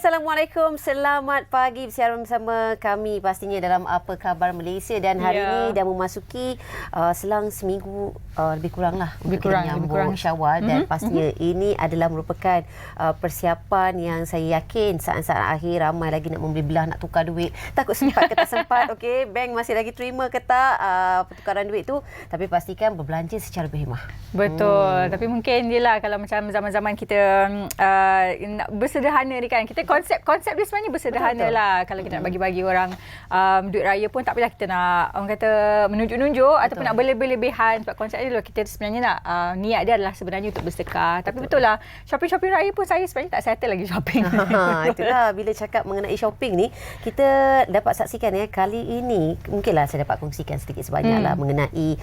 Assalamualaikum. Selamat pagi bersiaran bersama kami pastinya dalam Apa Khabar Malaysia, dan hari ini dah memasuki selang seminggu lebih kurang menyambut Syawal, dan pastinya ini adalah merupakan persiapan yang saya yakin saat-saat akhir ramai lagi nak membeli belah, nak tukar duit. Takut sempat ke tak sempat. Okey, bank masih lagi terima ke tak pertukaran duit tu, tapi pastikan berbelanja secara berhemah. Betul. Tapi mungkin jelah kalau macam zaman-zaman kita nak bersederhana ni kan, kita konsep dia sebenarnya bersederhana lah. Kalau kita nak bagi-bagi orang duit raya pun tak payah kita nak orang kata menunjuk-nunjuk ataupun nak berlebih-lebihan, sebab konsep dia kita sebenarnya nak niat dia adalah sebenarnya untuk bersedekah. Tapi betul lah, shopping raya pun saya sebenarnya tak settle lagi shopping. Itulah, bila cakap mengenai shopping ni, kita dapat saksikan kali ini mungkinlah saya dapat kongsikan sedikit sebanyak lah mengenai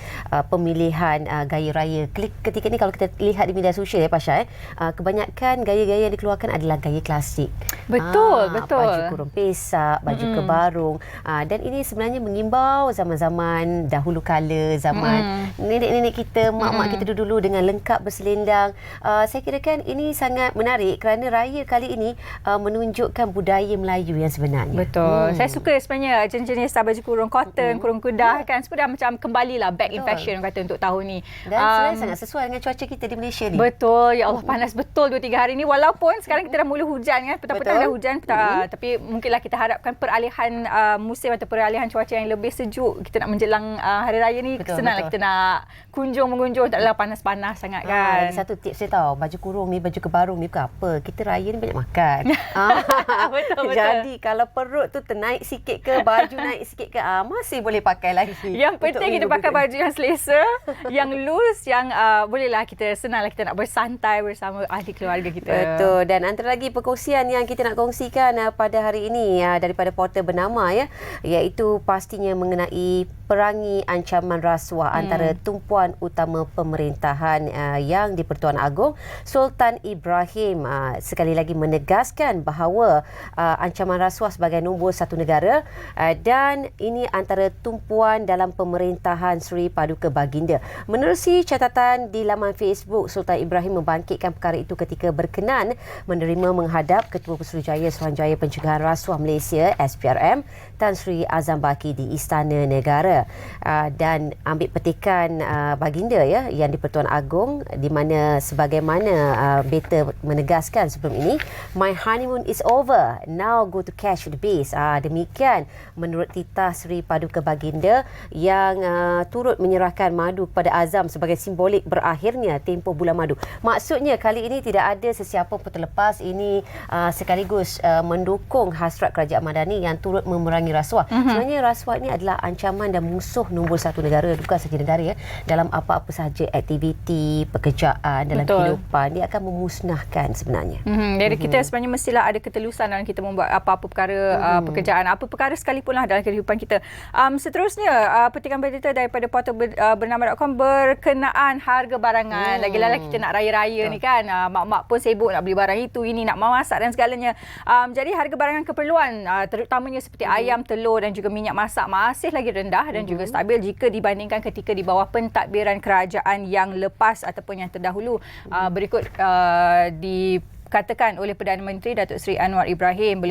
pemilihan gaya raya. Ketika ni kalau kita lihat di media sosial Pasha, kebanyakan gaya-gaya yang dikeluarkan adalah gaya klasik. Betul. Baju kurung pesak, baju kebarung. Dan ini sebenarnya mengimbau zaman-zaman dahulu kala, zaman nenek-nenek kita, mak-mak kita dulu dengan lengkap berselendang. Saya kira kan ini sangat menarik kerana raya kali ini menunjukkan budaya Melayu yang sebenarnya. Betul. Saya suka sebenarnya jenis-jenis baju kurung cotton, kurung kedah kan. Semua dah macam kembalilah back in fashion kata untuk tahun ni. Dan sebenarnya sangat sesuai dengan cuaca kita di Malaysia ni. Betul. Ya Allah, panas betul 2-3 hari ni. Walaupun sekarang kita dah mula hujan kan. Petang-petang dah hujan. Tapi mungkinlah kita harapkan peralihan musim atau peralihan cuaca yang lebih sejuk. Kita nak menjelang hari raya ni, senanglah kita nak mengunjung. Taklah panas-panas sangat kan. Satu tips saya tahu, baju kurung ni, baju kebarung ni bukan apa. Kita raya ni banyak makan. Betul. Jadi kalau perut tu ternaik sikit ke, baju naik sikit ke, masih boleh pakai lagi. Yang penting kita pakai baju yang selesa, yang loose, yang bolehlah kita senanglah kita nak bersantai bersama ahli keluarga kita. Betul. Dan antara lagi perkongsian yang kita nak kongsikan pada hari ini daripada portal bernama iaitu pastinya mengenai perangi ancaman rasuah antara tumpuan utama pemerintahan yang di-Pertuan Agong Sultan Ibrahim sekali lagi menegaskan bahawa ancaman rasuah sebagai nombor satu negara dan ini antara tumpuan dalam pemerintahan Seri Paduka Baginda. Menerusi catatan di laman Facebook, Sultan Ibrahim membangkitkan perkara itu ketika berkenan menerima menghadap Ketua Pesuruhjaya Suruhanjaya Pencegahan Rasuah Malaysia SPRM Tan Sri Azam Baki di Istana Negara, dan ambil petikan baginda yang di-Pertuan Agong, di mana sebagaimana beta menegaskan sebelum ini, my honeymoon is over, now go to cash the base. Demikian menurut titah Seri Paduka Baginda yang turut menyerahkan madu kepada Azam sebagai simbolik berakhirnya tempoh bulan madu. Maksudnya kali ini tidak ada sesiapa pun terlepas. Ini sekaligus mendukung hasrat Kerajaan Madani yang turut memerangi rasuah. Sebenarnya rasuah ini adalah ancaman dan musuh nombor satu negara, bukan sahaja negara dalam apa-apa sahaja aktiviti, pekerjaan, dalam kehidupan, dia akan memusnahkan sebenarnya. Jadi kita sebenarnya mestilah ada ketelusan dalam kita membuat apa-apa perkara pekerjaan, apa perkara sekalipun lah dalam kehidupan kita. Seterusnya, petikan berita daripada portal bernama.com berkenaan harga barangan. Lagi-lagi kita nak raya-raya ni kan, mak-mak pun sibuk nak beli barang itu, ini nak memasak dan segalanya. Jadi harga barangan keperluan terutamanya seperti ayam, telur dan juga minyak masak masih lagi rendah dan juga stabil jika dibandingkan ketika di bawah pentadbiran kerajaan yang lepas ataupun yang terdahulu. Berikut dikatakan oleh Perdana Menteri Datuk Seri Anwar Ibrahim.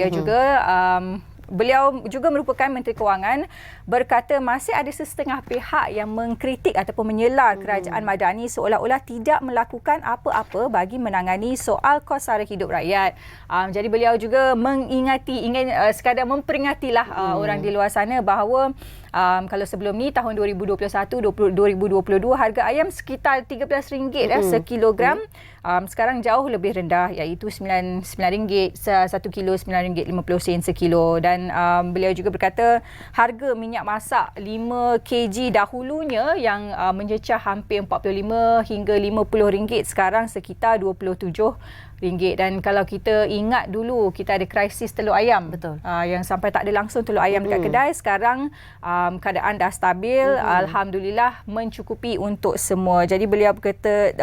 Beliau juga merupakan Menteri Kewangan, berkata masih ada sesetengah pihak yang mengkritik ataupun menyela Kerajaan Madani seolah-olah tidak melakukan apa-apa bagi menangani soal kos sara hidup rakyat. Jadi beliau juga ingin sekadar memperingatilah orang di luar sana bahawa kalau sebelum ni tahun 2021-2022 harga ayam sekitar RM13 sekilogram. Sekarang jauh lebih rendah iaitu RM9 1 kilo, RM9.50 sekilo. Dan beliau juga berkata harga minyak masak 5 kg dahulunya yang mencecah hampir RM45 hingga RM50 sekarang sekitar RM27. Dan kalau kita ingat dulu kita ada krisis telur ayam. Yang sampai tak ada langsung telur ayam dekat kedai. Sekarang keadaan dah stabil, alhamdulillah mencukupi untuk semua. Jadi beliau berkata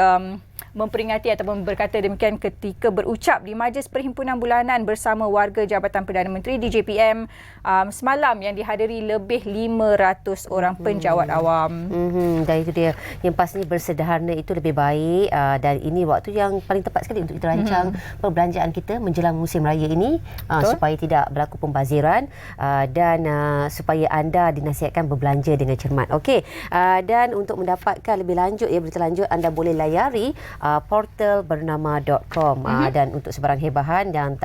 memperingati ataupun berkata demikian ketika berucap di Majlis Perhimpunan Bulanan bersama warga Jabatan Perdana Menteri DJPM semalam yang dihadiri lebih 500 orang penjawat awam. Dan itu dia, yang pastinya bersederhana itu lebih baik, dan ini waktu yang paling tepat sekali untuk kita rancang perbelanjaan kita menjelang musim raya ini, supaya tidak berlaku pembaziran, dan supaya anda dinasihatkan berbelanja dengan cermat. Okey, dan untuk mendapatkan lebih lanjut, berita lanjut, anda boleh layari portal bernama.com, dan untuk sebarang hebahan dan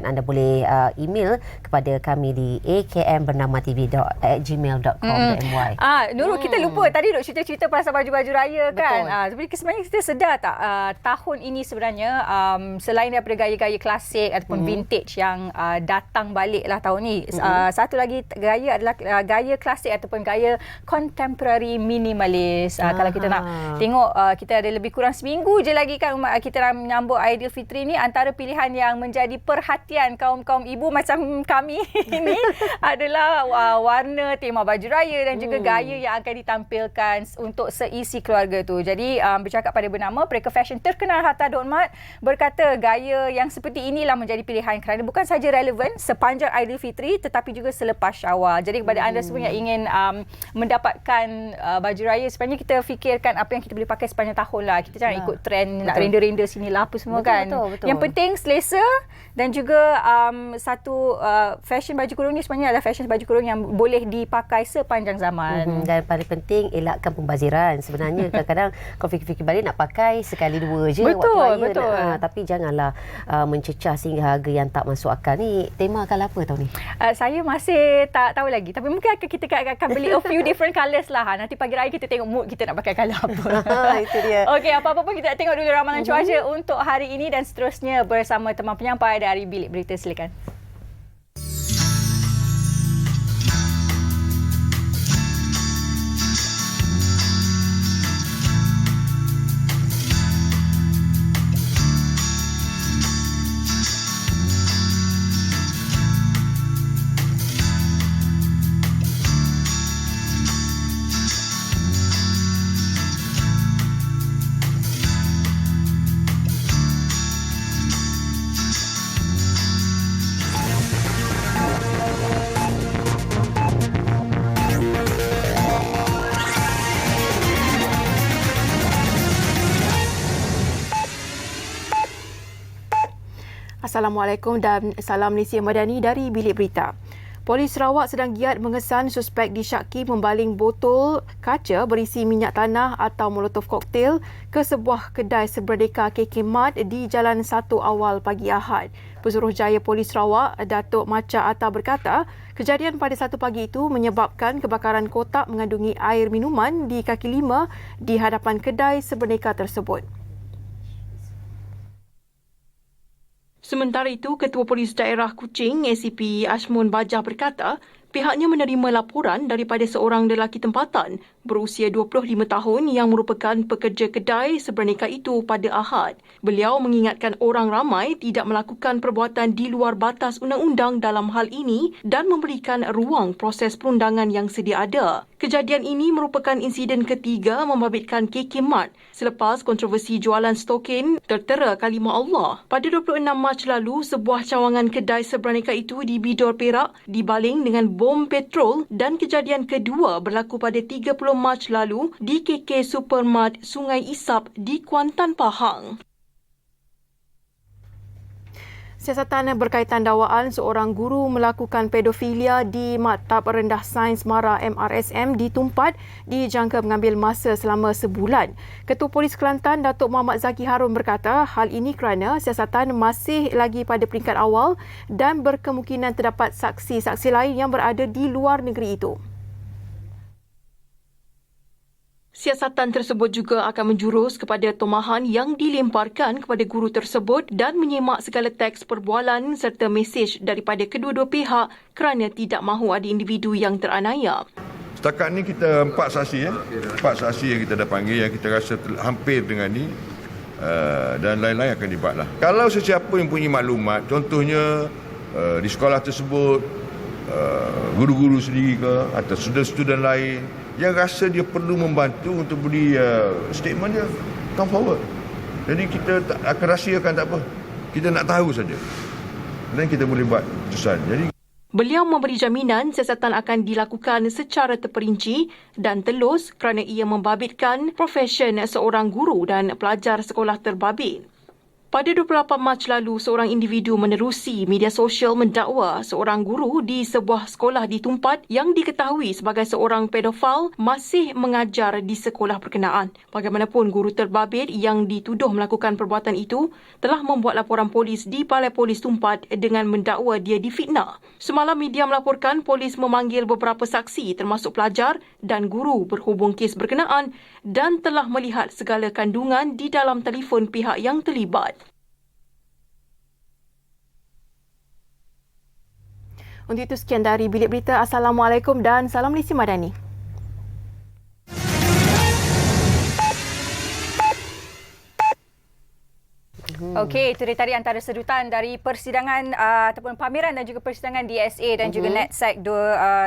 anda boleh email kepada kami di akmbernama.tv@gmail.com.my. Nurul, kita lupa tadi duk cerita-cerita pasal baju-baju raya kan. Tapi sebenarnya kita sedar tak tahun ini sebenarnya selain daripada gaya-gaya klasik ataupun vintage yang datang balik lah tahun ni, satu lagi gaya adalah gaya klasik ataupun gaya contemporary minimalis. Kalau kita nak tengok, kita ada lebih kurang seminggu je lagi kan kita nak menyambut Aidilfitri ni. Antara pilihan yang menjadi perhatian kaum-kaum ibu macam kami ini adalah warna tema baju raya dan juga gaya yang akan ditampilkan untuk seisi keluarga tu. Jadi bercakap pada Bernama, Mereka Fashion terkenal Hatta Dot Mat berkata gaya yang seperti inilah menjadi pilihan kerana bukan saja relevan sepanjang Aidilfitri tetapi juga selepas Syawal. Jadi kepada anda semua yang ingin mendapatkan baju raya, sebenarnya kita fikirkan apa yang kita boleh pakai sepanjang tahun lah. Kita jangan ikut trend nak renda-renda sinilah apa semua kan. Betul. Yang penting selesa dan juga satu fashion baju kurung ni sebenarnya adalah fashion baju kurung yang boleh dipakai sepanjang zaman. Dan paling penting elakkan pembaziran. Sebenarnya kadang-kadang kau fikir-fikir balik nak pakai sekali dua je betul. Tapi janganlah mencecah sehingga harga yang tak masuk akal. Ni tema akan apa tahun ni? Saya masih tak tahu lagi, tapi mungkin kita akan beli a few different colours lah. Nanti pagi raya kita tengok mood kita nak pakai colour apa. Itu dia. Okey, apa-apa pun kita nak tengok dulu ramalan cuaca untuk hari ini dan seterusnya bersama teman penyampai dari Bilik Berita. Silakan. Assalamualaikum dan salam Malaysia Madani dari Bilik Berita. Polis Sarawak sedang giat mengesan suspek disyaki membaling botol kaca berisi minyak tanah atau molotov koktail ke sebuah kedai seberdeka KK Mart di Jalan 1 Awal pagi Ahad. Pesuruhjaya Polis Sarawak, Datuk Macha Atta berkata, kejadian pada 1 pagi itu menyebabkan kebakaran kotak mengandungi air minuman di kaki 5 di hadapan kedai seberdeka tersebut. Sementara itu, Ketua Polis Daerah Kuching, ACP Ashmun Bajah berkata, pihaknya menerima laporan daripada seorang lelaki tempatan berusia 25 tahun yang merupakan pekerja kedai seberneka itu pada Ahad. Beliau mengingatkan orang ramai tidak melakukan perbuatan di luar batas undang-undang dalam hal ini dan memberikan ruang proses perundangan yang sedia ada. Kejadian ini merupakan insiden ketiga membabitkan KK Mart selepas kontroversi jualan stokin tertera kalimah Allah. Pada 26 Mac lalu, sebuah cawangan kedai seberaneka itu di Bidor Perak dibaling dengan bom petrol dan kejadian kedua berlaku pada 30 Mac lalu di KK Supermart Sungai Isap di Kuantan, Pahang. Siasatan berkaitan dakwaan seorang guru melakukan pedofilia di Maktab Rendah Sains Mara MRSM di Tumpat dijangka mengambil masa selama sebulan. Ketua Polis Kelantan Datuk Muhammad Zaki Harun berkata hal ini kerana siasatan masih lagi pada peringkat awal dan berkemungkinan terdapat saksi-saksi lain yang berada di luar negeri itu. Siasatan tersebut juga akan menjurus kepada tomahan yang dilemparkan kepada guru tersebut dan menyemak segala teks perbualan serta mesej daripada kedua-dua pihak kerana tidak mahu ada individu yang teranaya. Setakat ni kita 4 saksi ya. 4 saksi yang kita dah panggil yang kita rasa hampir dengan ni dan lain-lain akan dibatlah. Kalau sesiapa yang punya maklumat, contohnya di sekolah tersebut guru-guru sendiri ke atau student-student lain yang rasa dia perlu membantu untuk beri statement dia, come forward. Jadi kita tak akan rahsiakan, tak apa. Kita nak tahu saja. Dan kita boleh buat keputusan. Jadi Beliau memberi jaminan siasatan akan dilakukan secara terperinci dan telus kerana ia membabitkan profesen seorang guru dan pelajar sekolah terbabit. Pada 28 Mac lalu, seorang individu menerusi media sosial mendakwa seorang guru di sebuah sekolah di Tumpat yang diketahui sebagai seorang pedofil masih mengajar di sekolah berkenaan. Bagaimanapun, guru terbabit yang dituduh melakukan perbuatan itu telah membuat laporan polis di Balai Polis Tumpat dengan mendakwa dia difitnah. Semalam media melaporkan polis memanggil beberapa saksi termasuk pelajar dan guru berhubung kes berkenaan dan telah melihat segala kandungan di dalam telefon pihak yang terlibat. Untuk itu sekian dari Bilik Berita. Assalamualaikum dan salam Malaysia Madani. Okey, itu dia tadi antara sedutan dari persidangan ataupun pameran dan juga persidangan DSA dan juga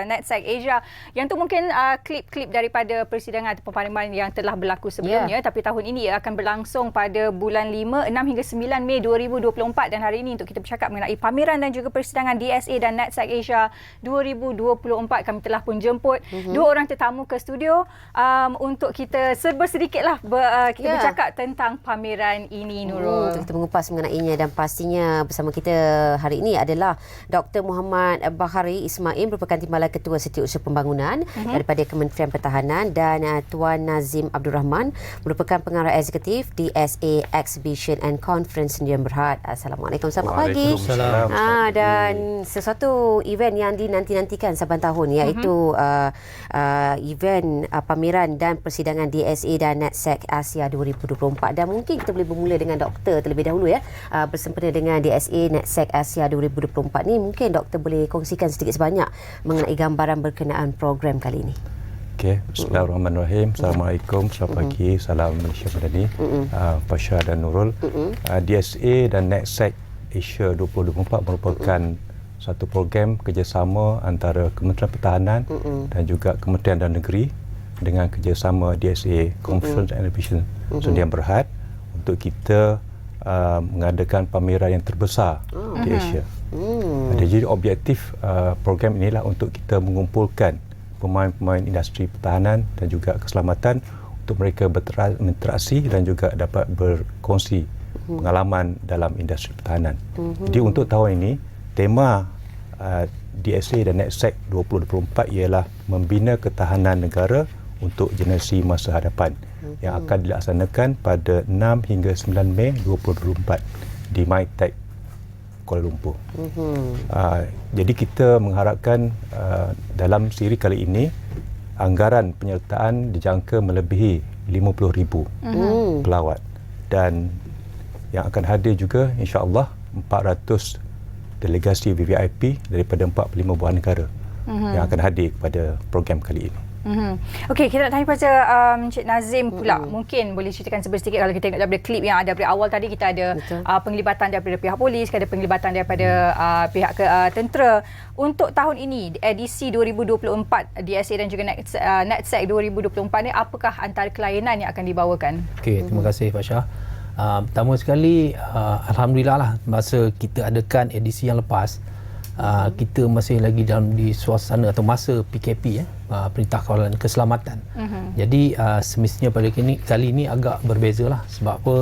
NetSec Asia. Yang tu mungkin klip-klip daripada persidangan ataupun pameran yang telah berlaku sebelumnya, tapi tahun ini ia akan berlangsung pada bulan 5, 6 hingga 9 Mei 2024 dan hari ini untuk kita bercakap mengenai pameran dan juga persidangan DSA dan NetSec Asia 2024 kami telah pun jemput dua orang tetamu ke studio untuk kita sedikitlah kita bercakap tentang pameran ini, Nurul. Kita mengupas mengenainya dan pastinya bersama kita hari ini adalah Dr. Muhammad Bahari Ismail merupakan Timbalan Ketua Setiausaha Pembangunan daripada Kementerian Pertahanan dan Tuan Nazim Abdul Rahman merupakan pengarah eksekutif DSA Exhibition and Conference Sdn Bhd. Assalamualaikum, selamat pagi. Dan sesuatu event yang dinanti-nantikan saban tahun iaitu event pameran dan persidangan DSA dan NetSec Asia 2024 dan mungkin kita boleh bermula dengan doktor terlebih dahulu bersempena dengan DSA NetSec Asia 2024 ni. Mungkin doktor boleh kongsikan sedikit sebanyak mengenai gambaran berkenaan program kali ini. Okey, bismillahirrahmanirrahim. Assalamualaikum, selamat pagi, salam Malaysia Madani, Fasha dan Nurul. DSA dan NetSec Asia 2024 merupakan satu program kerjasama antara Kementerian Pertahanan dan juga Kementerian Dalam Negeri dengan kerjasama DSA Conference and Exhibition Sdn Bhd untuk kita mengadakan pameran yang terbesar di Asia. Jadi objektif program inilah untuk kita mengumpulkan pemain-pemain industri pertahanan dan juga keselamatan untuk mereka berinteraksi dan juga dapat berkongsi pengalaman dalam industri pertahanan. Jadi untuk tahun ini, tema DSA dan NetSec 2024 ialah membina ketahanan negara untuk generasi masa hadapan yang akan dilaksanakan pada 6 hingga 9 Mei 2024 di MyTech Kuala Lumpur. Jadi kita mengharapkan dalam siri kali ini anggaran penyertaan dijangka melebihi 50,000 pelawat dan yang akan hadir juga insya-Allah 400 delegasi VVIP daripada 45 buah negara yang akan hadir kepada program kali ini. Okey, kita nak tanya pada Encik Nazim pula. Mungkin boleh ceritakan sedikit kalau kita tengok daripada klip yang ada dari awal tadi, kita ada penglibatan daripada pihak polis, ada penglibatan daripada pihak tentera. Untuk tahun ini, edisi 2024 DSA dan juga NetSec 2024 ni, apakah antara kelainan yang akan dibawakan? Okey, terima kasih Fasha. Pertama sekali, alhamdulillah lah masa kita adakan edisi yang lepas, kita masih lagi di suasana atau masa PKP, Perintah Kawalan Keselamatan. Jadi semestinya pada kali ini agak berbeza lah. Sebab apa?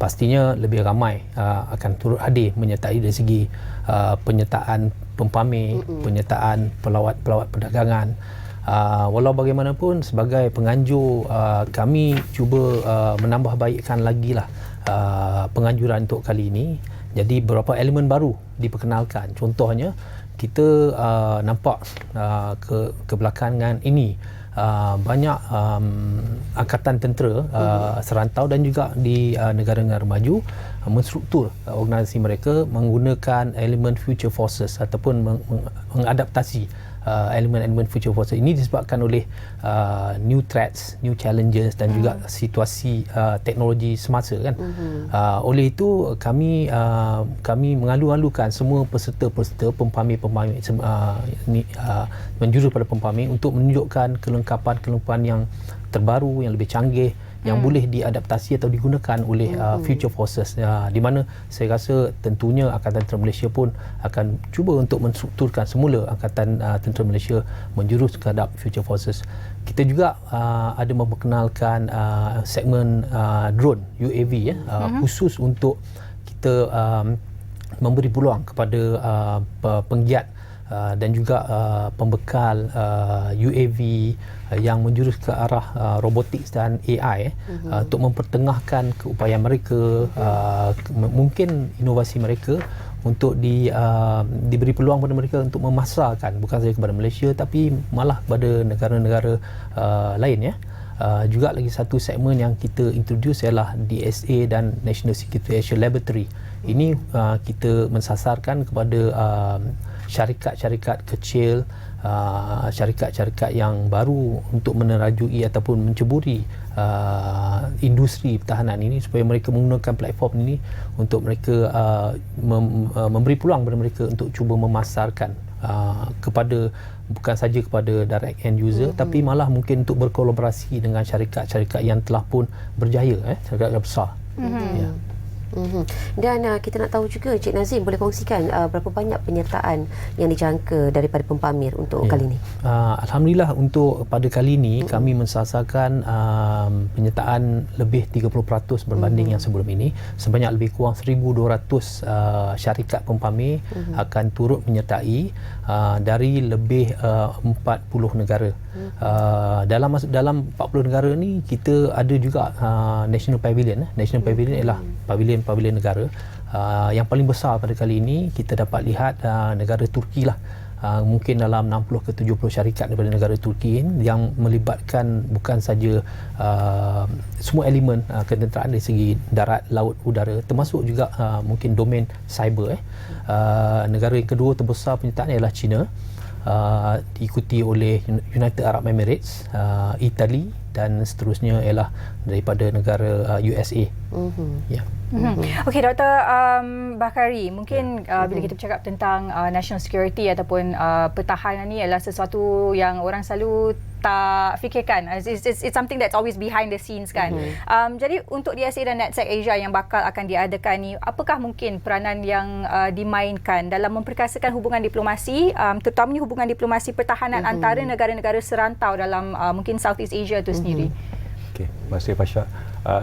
Pastinya lebih ramai akan turut hadir menyertai dari segi penyertaan pempamer, penyertaan pelawat-pelawat perdagangan. Walau bagaimanapun sebagai penganjur, kami cuba menambah baikkan lagi lah penganjuran untuk kali ini. Jadi beberapa elemen baru diperkenalkan. Contohnya kita nampak kebelakangan ini banyak angkatan tentera serantau dan juga di negara-negara maju menstruktur organisasi mereka menggunakan elemen future forces ataupun mengadaptasi elemen-elemen future forces ini disebabkan oleh new threats, new challenges dan juga situasi teknologi semasa kan. Oleh itu kami mengalu-alukan semua peserta-peserta pempamer-pempamer menjurus pada pempamer untuk menunjukkan kelengkapan yang terbaru, yang lebih canggih, yang boleh diadaptasi atau digunakan oleh future forces, di mana saya rasa tentunya Angkatan Tentera Malaysia pun akan cuba untuk menstrukturkan semula Angkatan Tentera Malaysia menjurus ke hadap future forces. Kita juga ada memperkenalkan segmen drone UAV khusus untuk kita memberi peluang kepada penggiat dan juga pembekal UAV yang menjurus ke arah robotics dan AI untuk mempertengahkan keupayaan mereka, mungkin inovasi mereka untuk diberi peluang kepada mereka untuk memasarkan bukan saja kepada Malaysia tapi malah kepada negara-negara lain ya. Juga lagi satu segmen yang kita introduce ialah DSA dan National Security Asia Laboratory. Ini kita mensasarkan kepada syarikat-syarikat kecil, syarikat-syarikat yang baru untuk menerajui ataupun menceburi industri pertahanan ini supaya mereka menggunakan platform ini untuk mereka memberi peluang kepada mereka untuk cuba memasarkan kepada bukan saja kepada direct end user tapi malah mungkin untuk berkolaborasi dengan syarikat-syarikat yang telah pun berjaya, syarikat besar. Ya. Dan kita nak tahu juga Cik Nazim boleh kongsikan berapa banyak penyertaan yang dijangka daripada pempamir untuk kali ini? Alhamdulillah untuk pada kali ini kami mensasarkan penyertaan lebih 30% berbanding yang sebelum ini. Sebanyak lebih kurang 1,200 syarikat pempamir akan turut menyertai dari lebih 40 negara. Dalam 40 negara ni kita ada juga National Pavilion. National Pavilion ialah pavilion negara. Yang paling besar pada kali ini kita dapat lihat negara Turki lah. Mungkin dalam 60 ke 70 syarikat daripada negara Turki yang melibatkan bukan saja semua elemen ketenteraan dari segi darat, laut, udara, termasuk juga mungkin domain cyber. Negara yang kedua terbesar penyertaan ialah China, diikuti oleh United Arab Emirates, Itali dan seterusnya ialah daripada negara USA. Ya. Okey, Dr. Bakari, mungkin bila kita bercakap tentang national security ataupun pertahanan ni adalah sesuatu yang orang selalu tak fikirkan. It's something that's always behind the scenes kan. Jadi untuk DSA dan NetSec Asia yang bakal akan diadakan ni, apakah mungkin peranan yang dimainkan dalam memperkasakan hubungan diplomasi, terutamanya hubungan diplomasi pertahanan antara negara-negara serantau dalam mungkin Southeast Asia itu sendiri? Okey, terima kasih Pasha.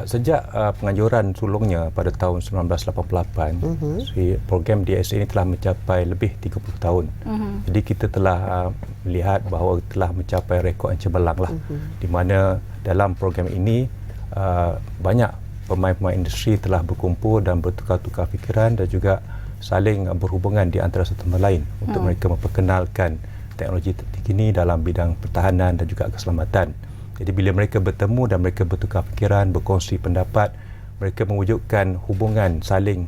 Sejak penganjuran sulungnya pada tahun 1988, program DSA ini telah mencapai lebih 30 tahun. Jadi kita telah melihat bahawa telah mencapai rekod yang cemerlang lah, di mana dalam program ini banyak pemain-pemain industri telah berkumpul dan bertukar-tukar fikiran dan juga saling berhubungan di antara satu sama lain untuk mereka memperkenalkan teknologi terkini dalam bidang pertahanan dan juga keselamatan. Jadi bila mereka bertemu dan mereka bertukar fikiran, berkongsi pendapat, mereka mewujudkan hubungan saling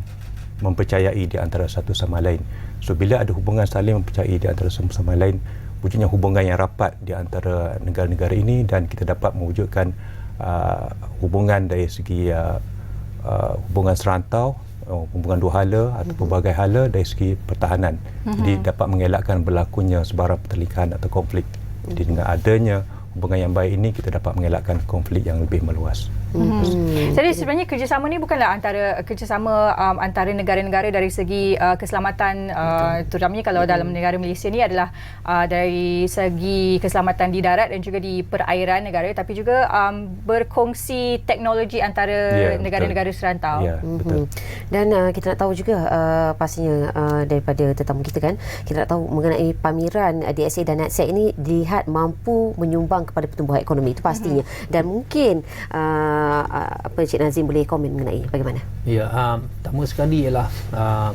mempercayai di antara satu sama lain. So bila ada hubungan saling mempercayai di antara satu sama lain, wujudnya hubungan yang rapat di antara negara-negara ini dan kita dapat mewujudkan hubungan dari segi hubungan serantau, hubungan dua hala atau pelbagai hala dari segi pertahanan. Jadi dapat mengelakkan berlakunya sebarang pertelikan atau konflik. Jadi dengan adanya hubungan yang baik ini kita dapat mengelakkan konflik yang lebih meluas. Jadi sebenarnya kerjasama ni bukanlah kerjasama antara negara-negara dari segi keselamatan, terutamanya kalau dalam negara Malaysia ni adalah dari segi keselamatan di darat dan juga di perairan negara, tapi juga berkongsi teknologi antara negara-negara serantau. Ya, betul. Dan kita nak tahu juga pastinya daripada tetamu kita kan, kita nak tahu mengenai pameran DSA dan NetSec ini dilihat mampu menyumbang kepada pertumbuhan ekonomi, itu pastinya. Dan mungkin apa Cik Nazim boleh komen mengenai bagaimana? Ya, pertama sekali ialah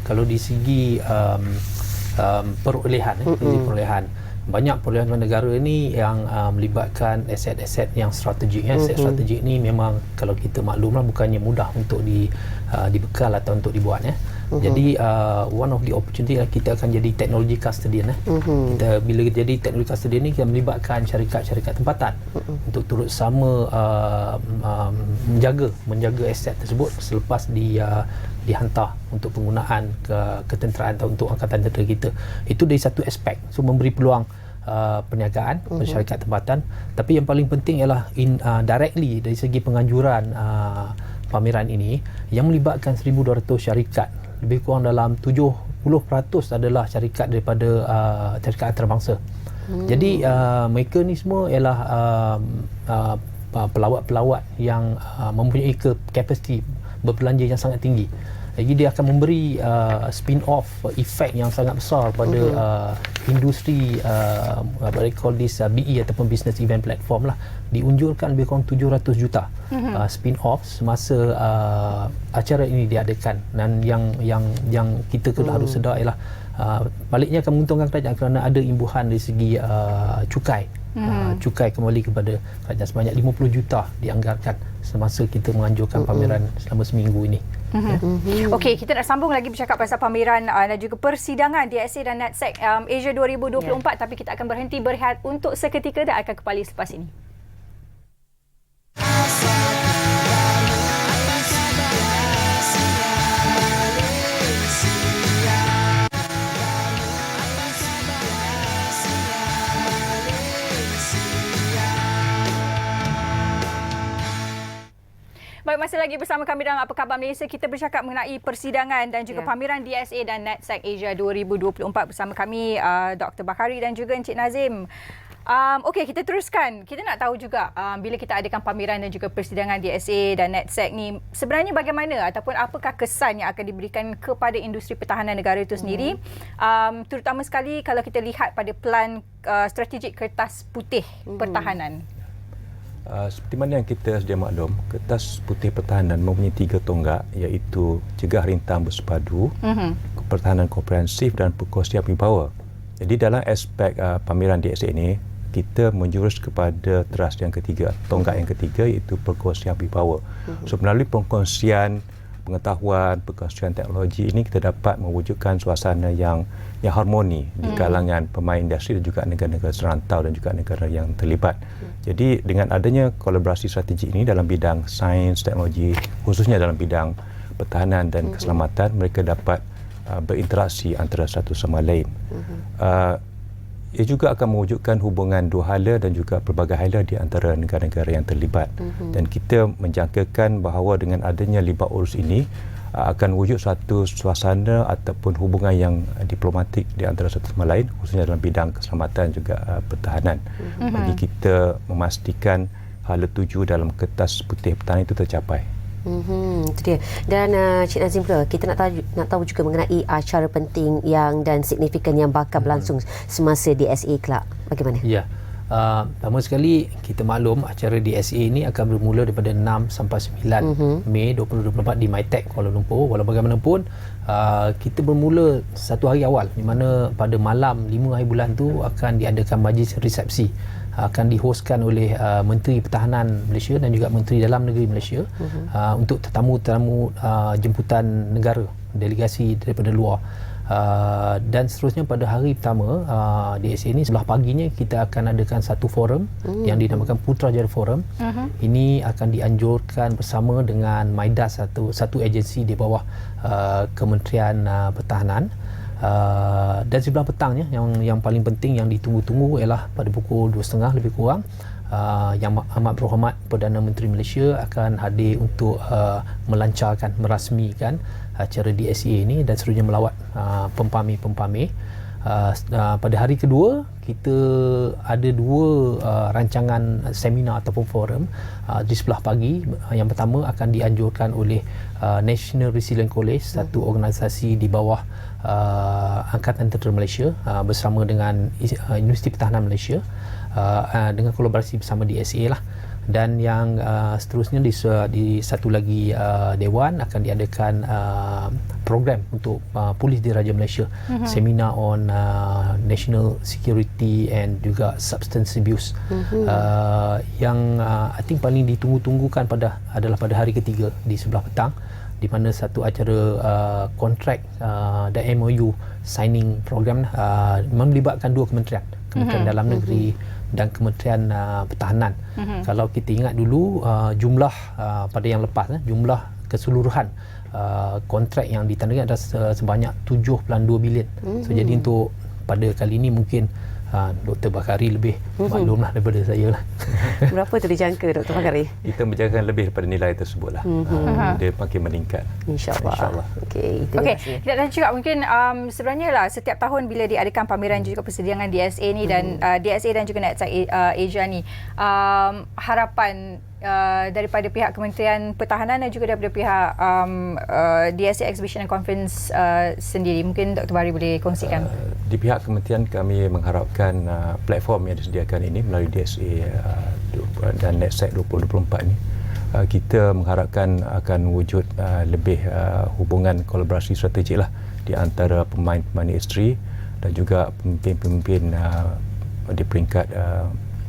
kalau di segi perolehan, banyak perolehan negara ini yang melibatkan aset-aset yang strategik. Aset strategik ni memang kalau kita maklumlah bukannya mudah untuk dibekal atau untuk dibuat. Jadi one of the opportunity kita akan jadi teknologi custodian. Kita bila jadi teknologi custodian ni kita melibatkan syarikat-syarikat tempatan untuk turut sama menjaga aset tersebut selepas dihantar untuk penggunaan ketenteraan atau untuk angkatan tentera kita. Itu dari satu aspek. So memberi peluang perniagaan, syarikat tempatan. Tapi yang paling penting ialah directly dari segi penganjuran pameran ini yang melibatkan 1,200 syarikat. Lebih kurang dalam 70% adalah syarikat daripada syarikat antarabangsa. Jadi mereka ni semua ialah pelawat-pelawat yang mempunyai capacity berbelanja yang sangat tinggi. Jadi dia akan memberi spin-off efek yang sangat besar pada industri what they call this BE ataupun business event platform lah. Diunjurkan lebih kurang 700 juta spin-off semasa acara ini diadakan. Dan yang kita harus sedar ialah baliknya akan menguntungkan kerajaan kerana ada imbuhan dari segi cukai. Cukai kembali kepada kerajaan sebanyak 50 juta dianggarkan semasa kita menganjurkan pameran selama seminggu ini. Okey, kita nak sambung lagi bercakap pasal pameran dan juga persidangan DSA dan NATSEC Asia 2024 tapi kita akan berhenti berehat untuk seketika dan akan kembali selepas ini. Baik, masih lagi bersama kami dalam Apa Khabar Malaysia. Kita bercakap mengenai persidangan dan juga pameran DSA dan NATSEC Asia 2024 bersama kami Dr. Bakhari dan juga Encik Nazim. Okey, kita teruskan. Kita nak tahu juga bila kita adakan pameran dan juga persidangan DSA dan NATSEC ni sebenarnya bagaimana ataupun apakah kesan yang akan diberikan kepada industri pertahanan negara itu sendiri, terutama sekali kalau kita lihat pada plan strategik kertas putih pertahanan. Seperti mana yang kita sedia maklum, kertas putih pertahanan mempunyai 3 tonggak iaitu cegah rintang bersepadu, pertahanan komprehensif dan perkongsian wibawa. Jadi dalam aspek pameran DSA ini, kita menjurus kepada teras yang ketiga, tonggak yang ketiga iaitu perkongsian wibawa. So melalui perkongsian pengetahuan, perkongsian teknologi ini kita dapat mewujudkan suasana yang harmoni di kalangan pemain industri dan juga negara-negara serantau dan juga negara yang terlibat. Jadi dengan adanya kolaborasi strategi ini dalam bidang sains, teknologi, khususnya dalam bidang pertahanan dan keselamatan, mereka dapat berinteraksi antara satu sama lain. Ia juga akan mewujudkan hubungan dua hala dan juga pelbagai hala di antara negara-negara yang terlibat. Dan kita menjangkakan bahawa dengan adanya libat urus ini akan wujud satu suasana ataupun hubungan yang diplomatik di antara satu sama lain, khususnya dalam bidang keselamatan juga pertahanan. Bagi kita memastikan hala tuju dalam kertas putih pertahanan itu tercapai. Itu dia. Dan Cik Nazim pula, kita nak tahu juga mengenai acara penting yang dan signifikan yang bakal berlangsung semasa DSA kelak. Bagaimana? Ya. Pertama sekali kita maklum acara DSA ini akan bermula daripada 6 sampai 9 Mei 2024 di MITEC Kuala Lumpur. Walau bagaimanapun kita bermula satu hari awal di mana pada malam 5 hari bulan tu akan diadakan majlis resepsi, akan dihostkan oleh Menteri Pertahanan Malaysia dan juga Menteri Dalam Negeri Malaysia untuk tetamu-tetamu jemputan negara, delegasi daripada luar. Dan seterusnya pada hari pertama DSA ini sebelah paginya kita akan adakan satu forum yang dinamakan Putrajaya Forum. Ini akan dianjurkan bersama dengan MIDAS, satu agensi di bawah Kementerian Pertahanan. Dan sebelah petangnya yang paling penting yang ditunggu-tunggu ialah pada pukul 2.30 lebih kurang Yang Amat Berhormat Perdana Menteri Malaysia akan hadir untuk melancarkan, merasmikan acara DSA ini dan seterusnya melawat pempamir-pempamir. Pada hari kedua kita ada 2 rancangan seminar ataupun forum di sebelah pagi. Yang pertama akan dianjurkan oleh National Resilience College, satu organisasi di bawah Angkatan Tentera Malaysia bersama dengan Universiti Pertahanan Malaysia dengan kolaborasi bersama DSA lah. Dan yang seterusnya di satu lagi dewan akan diadakan program untuk Polis Diraja Malaysia, seminar on national security and juga substance abuse. Yang I think paling ditunggu-tunggukan adalah pada hari ketiga di sebelah petang, di mana satu acara kontrak dan MOU signing program melibatkan 2 kementerian, Kementerian Dalam Negeri dan Kementerian Pertahanan. Kalau kita ingat dulu jumlah pada yang lepas, jumlah keseluruhan kontrak yang ditandakan adalah sebanyak 7.2 bilion. So jadi untuk pada kali ini mungkin Dr. Bakari lebih maklumlah daripada saya lah. Berapa tu dijangka Dr. Bakari? Kita menjangkakan lebih daripada nilai tersebut lah. Dia makin meningkat. InsyaAllah. Okey, Okey, kita tanya juga mungkin sebenarnya lah setiap tahun bila diadakan pameran juga persidangan DSA ni dan DSA dan juga NetSec Asia ni, harapan daripada pihak Kementerian Pertahanan dan juga daripada pihak DSA Exhibition and Conference sendiri, mungkin Dr. Bakari boleh kongsikan. Di pihak kementerian kami mengharapkan platform yang disediakan ini melalui DSA dan NetSec 2024 ini, kita mengharapkan akan wujud lebih hubungan kolaborasi strategik lah di antara pemain-pemain industri dan juga pemimpin-pemimpin di peringkat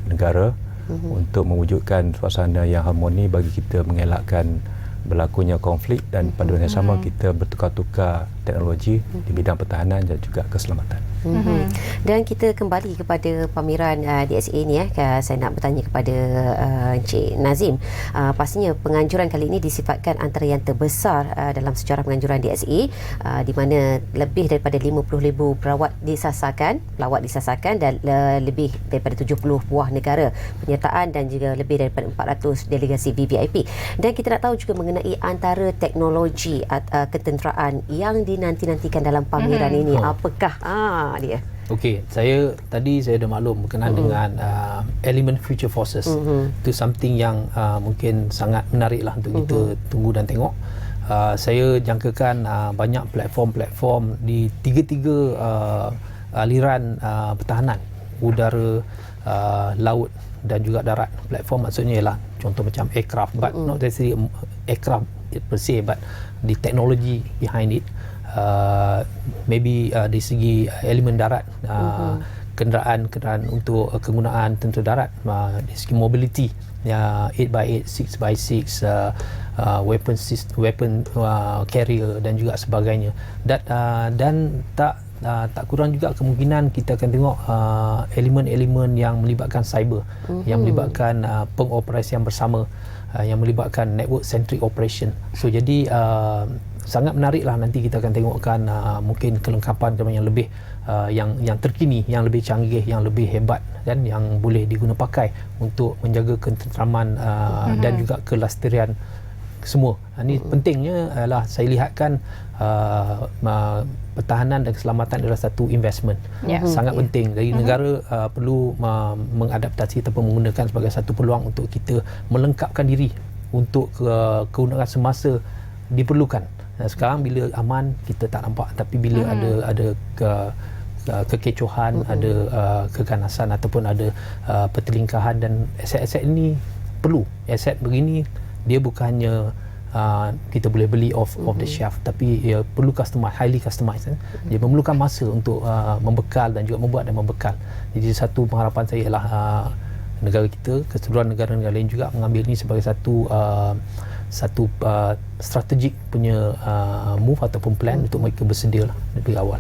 negara untuk mewujudkan suasana yang harmoni bagi kita mengelakkan berlakunya konflik dan pada masa yang sama kita bertukar-tukar teknologi di bidang pertahanan dan juga keselamatan. Dan kita kembali kepada pameran DSA ni saya nak bertanya kepada Encik Nazim. Pastinya penganjuran kali ini disifatkan antara yang terbesar dalam sejarah penganjuran DSA, di mana lebih daripada 50,000 pelawat disasarkan dan lebih daripada 70 buah negara penyertaan dan juga lebih daripada 400 delegasi VVIP. Dan kita nak tahu juga mengenai antara teknologi ketenteraan yang dinanti-nantikan dalam pameran ini. Apakah dia? Okey, saya dah maklum berkenaan dengan elemen future forces. Itu something yang mungkin sangat menarik lah untuk kita tunggu dan tengok. Saya jangkakan banyak platform-platform di tiga-tiga aliran pertahanan, udara, laut dan juga darat. Platform maksudnya ialah contoh macam aircraft, but not necessarily aircraft per se, but the technology behind it. Maybe dari segi elemen darat, kenderaan untuk kegunaan tentera darat, dari segi mobility, 8x8, 6x6, weapon carrier dan juga sebagainya. Dan tak kurang juga kemungkinan kita akan tengok elemen-elemen yang melibatkan cyber, yang melibatkan pengoperasian bersama, yang melibatkan network centric operation. So jadi sangat menariklah nanti kita akan tengokkan mungkin kelengkapan yang lebih yang terkini, yang lebih canggih, yang lebih hebat dan yang boleh diguna pakai untuk menjaga ketenteraman dan juga kelestarian semua. Ini pentingnya adalah saya lihatkan pertahanan dan keselamatan adalah satu investment. Sangat penting. Jadi negara perlu mengadaptasi ataupun menggunakan sebagai satu peluang untuk kita melengkapkan diri untuk kegunaan semasa diperlukan. Sekarang bila aman kita tak nampak, tapi bila ada kekecohan, ada keganasan ataupun ada pertelingkahan, dan aset-aset ini perlu. Aset begini dia bukannya kita boleh beli off the shelf, tapi ia perlu highly customized. Dia memerlukan masa untuk membekal dan juga membuat dan membekal. Jadi satu pengharapan saya ialah negara kita, keseluruhan negara-negara lain juga mengambil ini sebagai satu strategik punya move ataupun plan untuk mereka bersedia lah dari awal.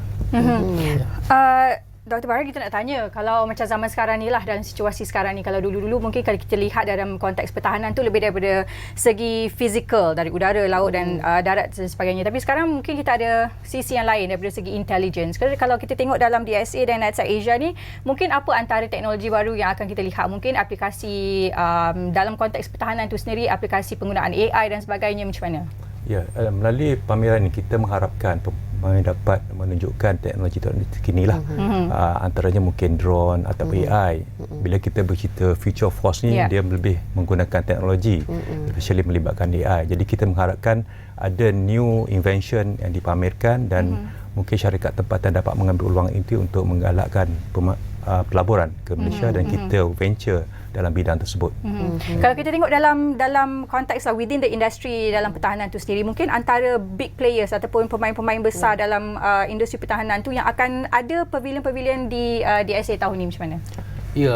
Dr. Bakari, kita nak tanya, kalau macam zaman sekarang ni lah, dalam situasi sekarang ni, kalau dulu-dulu mungkin kalau kita lihat dalam konteks pertahanan tu lebih daripada segi fizikal, dari udara, laut dan darat dan sebagainya. Tapi sekarang mungkin kita ada sisi yang lain daripada segi intelligence. Kalau kita tengok dalam DSA dan NetSec Asia ni, mungkin apa antara teknologi baru yang akan kita lihat? Mungkin aplikasi dalam konteks pertahanan tu sendiri, aplikasi penggunaan AI dan sebagainya, macam mana? Ya, melalui pameran ini kita mengharapkan pemain dapat menunjukkan teknologi terkini lah. Antaranya mungkin drone atau AI. Bila kita bercerita future force ni, dia lebih menggunakan teknologi, especially melibatkan AI. Jadi kita mengharapkan ada new invention yang dipamerkan dan mungkin syarikat tempatan dapat mengambil peluang itu untuk menggalakkan pelaburan ke Malaysia dan kita venture dalam bidang tersebut. Kalau kita tengok dalam konteks within the industry dalam pertahanan tu sendiri, mungkin antara big players ataupun pemain-pemain besar dalam industri pertahanan tu yang akan ada pavilion-pavilion di DSA tahun ni, macam mana? Ya,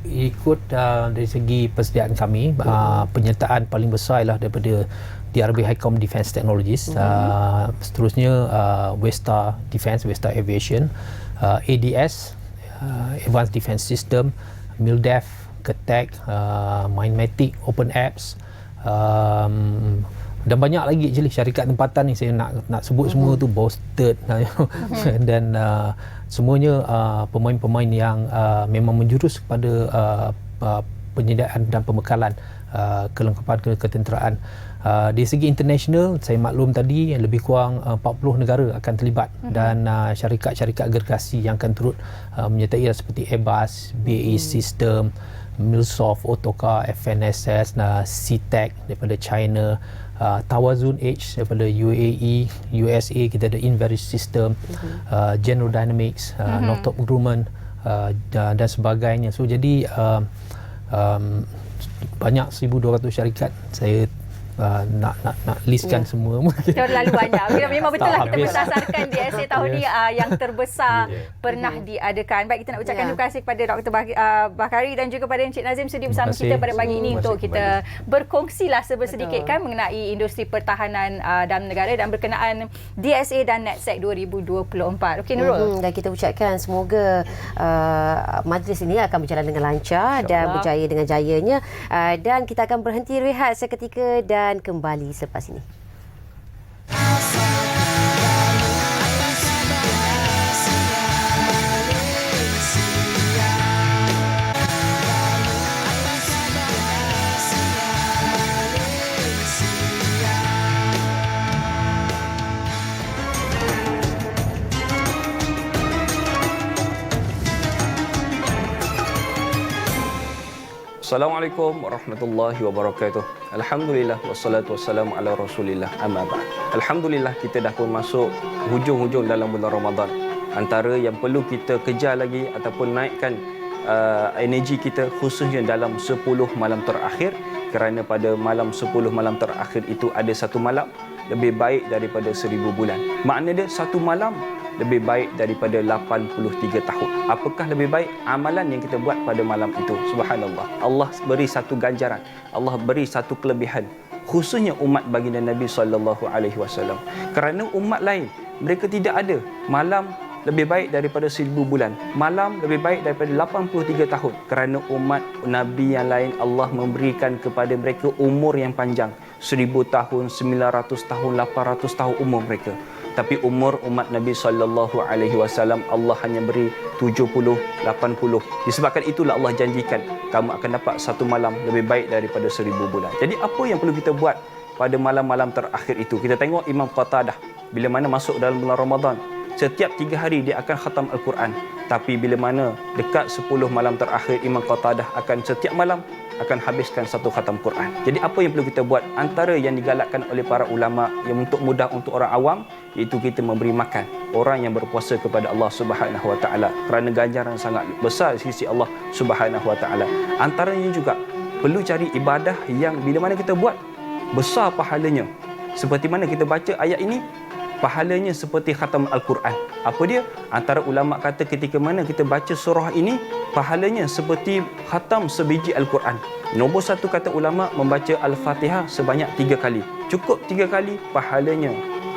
ikut dari segi persediaan kami, penyertaan paling besar ialah daripada DRB Hicom Defence Technologies, seterusnya Westar Defence, Westar Aviation, ADS, Advanced Defence System, MILDEF, Ketek, Mindmatic, Open Apps, Dan banyak lagi actually syarikat tempatan ni, saya nak sebut semua tu Boston dan semuanya pemain-pemain yang memang menjurus kepada penyediaan dan pembekalan kelengkapan ketenteraan. Dari segi international, saya maklum tadi lebih kurang 40 negara akan terlibat dan syarikat-syarikat agregasi yang akan turut menyertai seperti Airbus, BAE System, Milsoft, Autocar, FNSS, SeaTac daripada China, Tawazun H daripada UAE, USA, kita ada Inveris System, General Dynamics, Northrop Grumman dan sebagainya. So jadi banyak 1,200 syarikat. Saya nak listkan semua mungkin. Terlalu banyak. Memang betul lah kita habis. berdasarkan DSA tahun ni yang terbesar pernah diadakan. Baik, kita nak ucapkan terima kasih kepada Dr. Bakari dan juga kepada Encik Nazim sudi bersama kita pada pagi ini untuk kita berkongsilah sebersedikit kan mengenai industri pertahanan dalam negara dan berkenaan DSA dan NETSEC 2024. Okey Nurul. Dan kita ucapkan semoga majlis ini akan berjalan dengan lancar dan berjaya dengan jayanya. Dan kita akan berhenti rehat seketika dan kembali selepas ini. Assalamualaikum warahmatullahi wabarakatuh. Alhamdulillah wassalatu wassalamu ala Rasulillah amma ba'd. Alhamdulillah kita dah pun masuk hujung-hujung dalam bulan Ramadan. Antara yang perlu kita kejar lagi ataupun naikkan energi kita khususnya dalam 10 malam terakhir, kerana pada malam 10 malam terakhir itu ada satu malam lebih baik daripada 1000 bulan. Makna dia satu malam lebih baik daripada 83 tahun. Apakah lebih baik? Amalan yang kita buat pada malam itu. Subhanallah. Allah beri satu ganjaran. Allah beri satu kelebihan. Khususnya umat baginda Nabi SAW. Kerana umat lain, mereka tidak ada malam lebih baik daripada 1000 bulan. Malam lebih baik daripada 83 tahun. Kerana umat Nabi yang lain, Allah memberikan kepada mereka umur yang panjang. 1000 tahun, 900 tahun, 800 tahun umur mereka. Tapi umur umat Nabi SAW Allah hanya beri 70, 80. Disebabkan itulah Allah janjikan kamu akan dapat satu malam lebih baik daripada 1000 bulan. Jadi apa yang perlu kita buat pada malam-malam terakhir itu? Kita tengok Imam Qatadah bila mana masuk dalam bulan Ramadan, setiap 3 hari dia akan khatam Al-Quran. Tapi bila mana dekat 10 malam terakhir, Imam Qatadah akan setiap malam akan habiskan satu khatam Quran. Jadi apa yang perlu kita buat? Antara yang digalakkan oleh para ulama yang untuk mudah untuk orang awam, iaitu kita memberi makan orang yang berpuasa kepada Allah Subhanahu Wa Taala, kerana ganjaran sangat besar di sisi Allah Subhanahu Wa Taala. Antaranya juga perlu cari ibadah yang bila mana kita buat besar pahalanya. Seperti mana kita baca ayat ini, pahalanya seperti khatam Al-Quran. Apa dia? Antara ulama kata ketika mana kita baca surah ini, pahalanya seperti khatam sebiji Al-Quran. Nombor satu kata ulama, membaca Al-Fatihah sebanyak 3 kali. Cukup 3 kali, pahalanya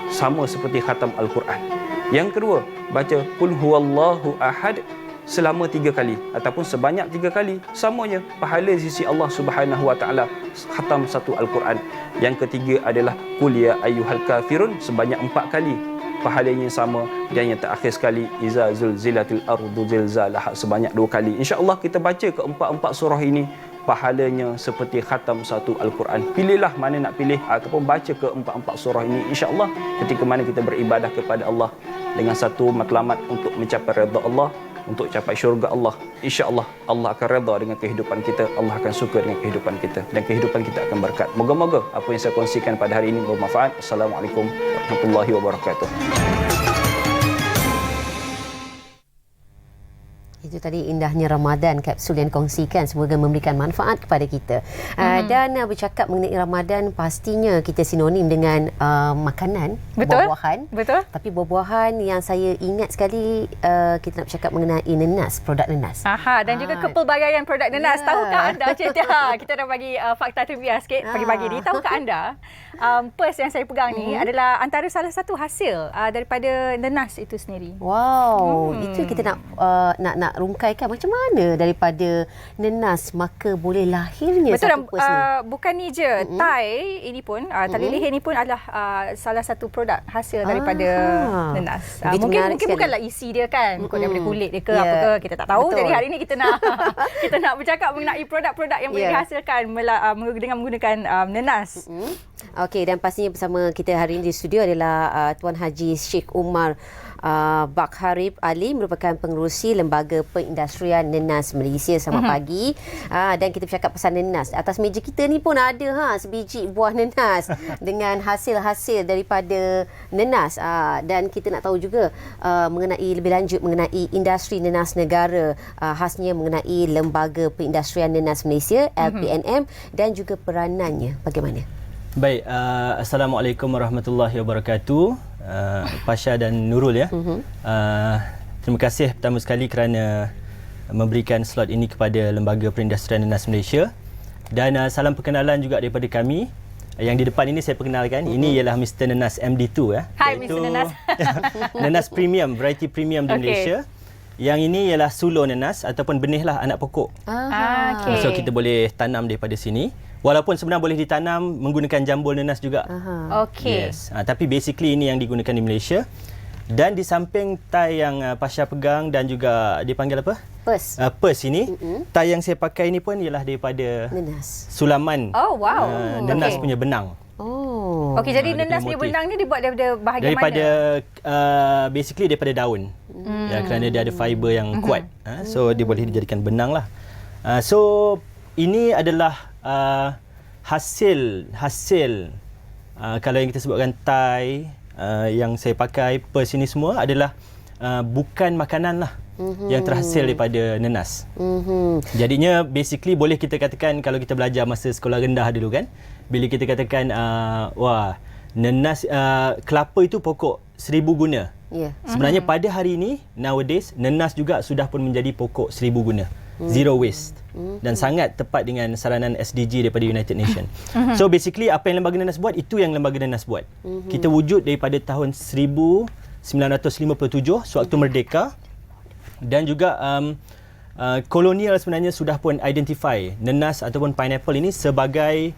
sama seperti khatam Al-Quran. Yang kedua, baca Qul huwallahu ahad selama 3 kali ataupun sebanyak 3 kali, samanya pahala di sisi Allah Subhanahu Wa Taala khatam satu Al-Quran. Yang ketiga adalah Qul ya ayyuhal kafirun sebanyak 4 kali, pahalanya sama. Dan yang terakhir sekali Iza zulzilatil ardu zilzalaha sebanyak 2 kali. Insya-Allah kita baca keempat-empat surah ini, pahalanya seperti khatam satu Al-Quran. Pilihlah mana nak pilih ataupun baca keempat-empat surah ini. Insya-Allah ketika mana kita beribadah kepada Allah dengan satu matlamat untuk mencapai redha Allah, untuk capai syurga Allah, insya-Allah Allah akan redha dengan kehidupan kita, Allah akan suka dengan kehidupan kita dan kehidupan kita akan berkat. Moga-moga apa yang saya kongsikan pada hari ini bermanfaat. Assalamualaikum warahmatullahi wabarakatuh. Itu tadi indahnya Ramadan, kapsul yang dikongsikan, semoga memberikan manfaat kepada kita. Dan bercakap mengenai Ramadan, pastinya kita sinonim dengan makanan, buah-buahan. Betul. Tapi buah-buahan yang saya ingat sekali, kita nak bercakap mengenai nenas, produk nenas. Dan juga kepelbagaian produk nenas. Tahukah anda, Cita? Kita dah bagi fakta trivia sikit pagi-pagi ni. Tahukah anda, pers yang saya pegang ni adalah antara salah satu hasil daripada nenas itu sendiri. Wow, itu kita nak rungkaikan macam mana daripada nenas maka boleh lahirnya Betul, satu pers ni. bukan ni je. Thai ini pun, tali leher ini pun adalah salah satu produk hasil daripada nenas. Begitu Mungkin menarik sekali. bukanlah isi dia kan, bukan daripada kulit dia ke Ya. apa ke, kita tak tahu. Betul. Jadi hari ini kita nak kita nak bercakap mengenai produk-produk yang boleh Ya. dihasilkan dengan menggunakan nenas. Okey, dan pastinya bersama kita hari ini di studio adalah Tuan Haji Sheikh Umar Bakharib Ali, merupakan pengerusi Lembaga Perindustrian Nenas Malaysia. Selamat pagi. Dan kita bercakap pasal nenas. Atas meja kita ni pun ada sebiji buah nenas dengan hasil-hasil daripada nenas. Dan kita nak tahu juga mengenai lebih lanjut mengenai industri nenas negara, khasnya mengenai Lembaga Perindustrian Nenas Malaysia LPNM dan juga peranannya bagaimana. Baik, Assalamualaikum warahmatullahi wabarakatuh. Pasha dan Nurul ya. Terima kasih pertama sekali kerana memberikan slot ini kepada Lembaga Perindustrian Nenas Malaysia. Dan salam perkenalan juga daripada kami. Yang di depan ini saya perkenalkan, ini ialah Mr. Nenas MD2 ya. Hai Mr. Nenas. Nenas premium, variety premium di Malaysia. Yang ini ialah sulo nenas ataupun benih lah anak pokok. Okay. So kita boleh tanam daripada sini. Walaupun sebenarnya boleh ditanam menggunakan jambul nenas juga. Okey. Yes. Tapi basically ini yang digunakan di Malaysia. Dan di samping tie yang Pasha pegang dan juga dipanggil apa? Pers. Pers ini. Tie yang saya pakai ini pun ialah daripada Nenas. sulaman Oh wow. nenas punya benang. Oh. Okey, jadi dia nenas punya punya motif. benang ni dibuat daripada bahagian Daripada mana? basically daripada daun. Ya, kerana dia ada fiber yang kuat. So dia boleh dijadikan benang lah. So ini adalah hasil kalau yang kita sebutkan tie yang saya pakai, pers ini semua adalah bukan makanan lah yang terhasil daripada nenas. Jadinya basically boleh kita katakan kalau kita belajar masa sekolah rendah dulu kan, bila kita katakan wah, nenas kelapa itu pokok 1000 guna. Ya. Sebenarnya pada hari ini nowadays nenas juga sudah pun menjadi pokok 1000 guna. Zero waste. Dan sangat tepat dengan saranan SDG daripada United Nations. So basically apa yang Lembaga Nenas buat, itu yang Lembaga Nenas buat. Kita wujud daripada tahun 1957 sewaktu merdeka. Dan juga kolonial sebenarnya sudah pun identify nenas ataupun pineapple ini sebagai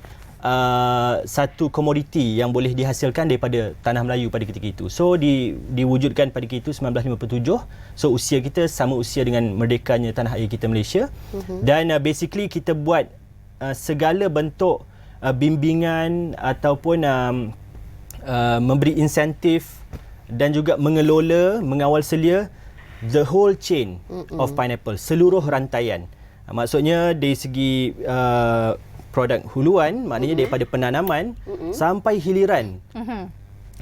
satu komoditi yang boleh dihasilkan daripada tanah Melayu pada ketika itu. So diwujudkan pada ketika itu 1957. So usia kita sama usia dengan merdekanya tanah air kita Malaysia. Dan basically kita buat segala bentuk bimbingan ataupun memberi insentif dan juga mengelola, mengawal selia the whole chain of pineapple, seluruh rantaian. Maksudnya dari segi produk huluan, maknanya daripada penanaman sampai hiliran.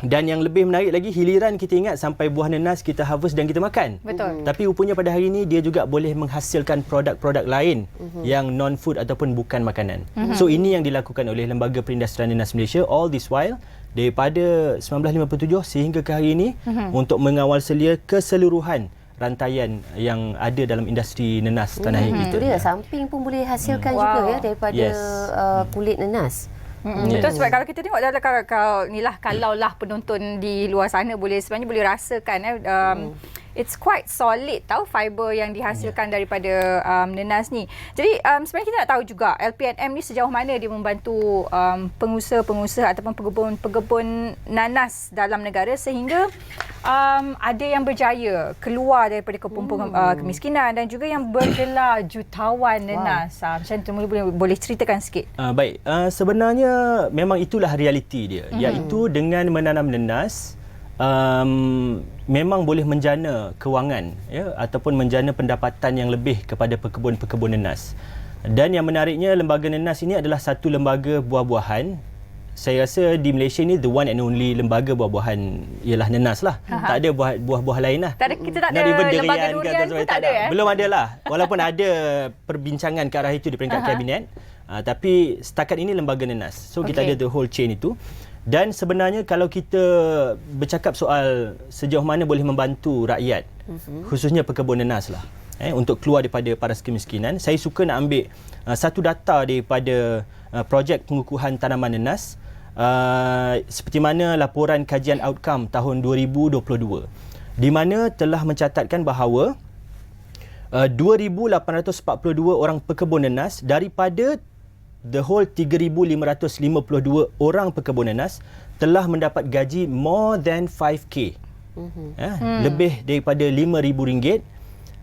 Dan yang lebih menarik lagi, hiliran kita ingat sampai buah nenas kita harvest dan kita makan. Betul. Tapi rupanya pada hari ini dia juga boleh menghasilkan produk-produk lain yang non-food ataupun bukan makanan. So ini yang dilakukan oleh Lembaga Perindustrian Nenas Malaysia all this while daripada 1957 sehingga ke hari ini untuk mengawal selia keseluruhan rantaian yang ada dalam industri nenas tanah air Itu kita. dia, samping pun boleh hasilkan juga ya daripada Yes. kulit nenas. Betul, sebab kalau kita tengok dalam kalau lah penonton di luar sana sebenarnya boleh rasakan it's quite solid tau fiber yang dihasilkan daripada nenas ni. Jadi sebenarnya kita nak tahu juga LPNM ni sejauh mana dia membantu pengusaha-pengusaha ataupun pekebun nanas dalam negara sehingga ada yang berjaya keluar daripada kepompong kemiskinan dan juga yang bergelar jutawan nenas. Macam tu boleh ceritakan sikit. Baik, sebenarnya memang itulah realiti dia, iaitu dengan menanam nenas memang boleh menjana kewangan ya, ataupun menjana pendapatan yang lebih kepada pekebun-pekebun nenas. Dan yang menariknya, Lembaga Nenas ini adalah satu lembaga buah-buahan. Saya rasa di Malaysia ni the one and only lembaga buah-buahan ialah nenas lah. Tak ada buah-buah lain lah. Kita tak ada Not even lembaga durian durian pun tak ada. Belum ada lah. Walaupun ada perbincangan ke arah itu di peringkat kabinet. Tapi setakat ini lembaga nenas. So kita ada the whole chain itu. Dan sebenarnya kalau kita bercakap soal sejauh mana boleh membantu rakyat, khususnya pekebun nenas lah, untuk keluar daripada paras kemiskinan, saya suka nak ambil satu data daripada projek pengukuhan tanaman nenas, seperti mana laporan kajian outcome tahun 2022, di mana telah mencatatkan bahawa 2,842 orang pekebun nenas daripada the whole 3,552 orang pekebun nenas telah mendapat gaji more than 5K. Lebih daripada RM5,000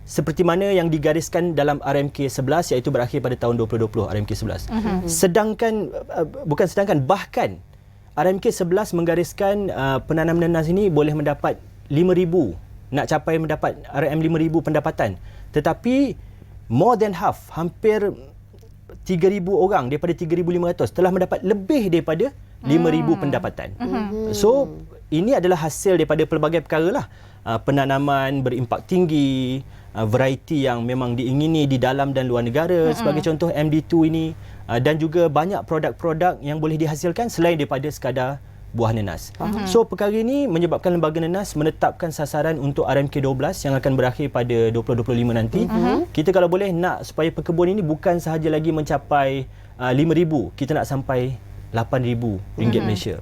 seperti mana yang digariskan dalam RMK 11 iaitu berakhir pada tahun 2020 RMK 11. Bahkan RMK 11 menggariskan penanam nenas ini boleh mendapat 5,000, nak capai mendapat RM5,000 pendapatan. Tetapi more than half, hampir 3,000 orang daripada 3,500 telah mendapat lebih daripada 5,000 pendapatan. So ini adalah hasil daripada pelbagai perkara lah. Penanaman berimpak tinggi, variety yang memang diingini di dalam dan luar negara, sebagai contoh MD2 ini, dan juga banyak produk-produk yang boleh dihasilkan selain daripada sekadar buah nenas. So perkara ini menyebabkan Lembaga Nenas menetapkan sasaran untuk RMK 12 yang akan berakhir pada 2025 nanti. Kita kalau boleh nak supaya pekebun ini bukan sahaja lagi mencapai 5,000, kita nak sampai RM8,000 Malaysia.